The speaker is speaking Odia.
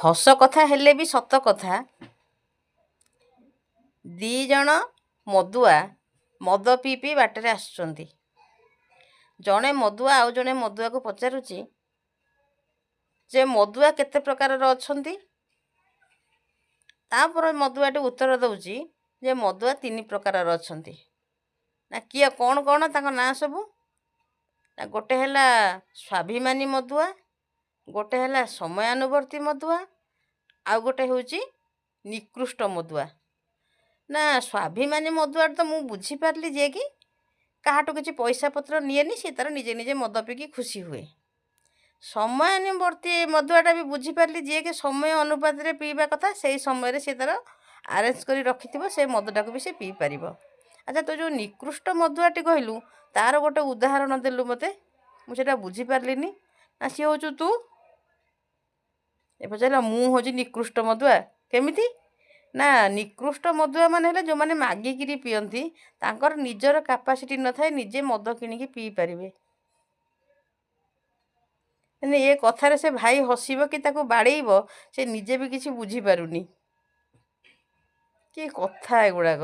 ହସ କଥା ହେଲେ ବି ସତ କଥା, ଦି ଜଣ ମଦୁଆ ମଦ ପିଇ ପିଇ ବାଟରେ ଆସୁଛନ୍ତି। ଜଣେ ମଦୁଆ ଆଉ ଜଣେ ମଦୁଆକୁ ପଚାରୁଛି ଯେ ମଦୁଆ କେତେ ପ୍ରକାରର ଅଛନ୍ତି? ତାପରେ ମଦୁଆଟି ଉତ୍ତର ଦେଉଛି ଯେ ମଦୁଆ 3 ପ୍ରକାରର ଅଛନ୍ତି। ନା କିଏ କ'ଣ କ'ଣ ତାଙ୍କ ନାଁ ସବୁ? ନା ଗୋଟେ ହେଲା ସ୍ୱାଭିମାନୀ ମଦୁଆ, ଗୋଟେ ହେଲା ସମୟାନୁବର୍ତ୍ତୀ ମଦୁଆ, ଆଉ ଗୋଟେ ହେଉଛି ନିକୃଷ୍ଟ ମଦୁଆ। ନା ସ୍ୱାଭିମାନୀ ମଦୁଆଟା ତ ମୁଁ ବୁଝିପାରିଲି ଯେ କି କାହାଠୁ କିଛି ପଇସା ପତ୍ର ନିଏନି, ସେ ତାର ନିଜେ ନିଜେ ମଦ ପିଇକି ଖୁସି ହୁଏ। ସମୟାନୁବର୍ତ୍ତୀ ମଦୁଆଟା ବି ବୁଝିପାରିଲି ଯିଏକି ସମୟ ଅନୁପାତରେ ପିଇବା କଥା, ସେଇ ସମୟରେ ସେ ତାର ଆରେଞ୍ଜ କରି ରଖିଥିବ, ସେ ମଦଟାକୁ ବି ସେ ପିଇପାରିବ। ଆଚ୍ଛା, ତୁ ଯେଉଁ ନିକୃଷ୍ଟ ମଦୁଆଟି କହିଲୁ ତାର ଗୋଟେ ଉଦାହରଣ ଦେଲୁ ମୋତେ, ମୁଁ ସେଇଟା ବୁଝିପାରିଲିନି। ନା ସିଏ ହେଉଛୁ ତୁ? ଏ ପଚାରିଲା ମୁଁ ହେଉଛି ନିକୃଷ୍ଟ ମଦୁଆ। କେମିତି? ନା ନିକୃଷ୍ଟ ମଦୁଆ ମାନେ ହେଲେ ଯେଉଁମାନେ ମାଗିକିରି ପିଅନ୍ତି, ତାଙ୍କର ନିଜର କାପାସିଟି ନଥାଏ ନିଜେ ମଦ କିଣିକି ପିଇପାରିବେ। ମାନେ ଏ କଥାରେ ସେ ଭାଇ ହସିବ କି ତାକୁ ବାଡ଼େଇବ, ସେ ନିଜେ ବି କିଛି ବୁଝିପାରୁନି। କି କଥା ଏଗୁଡ଼ାକ।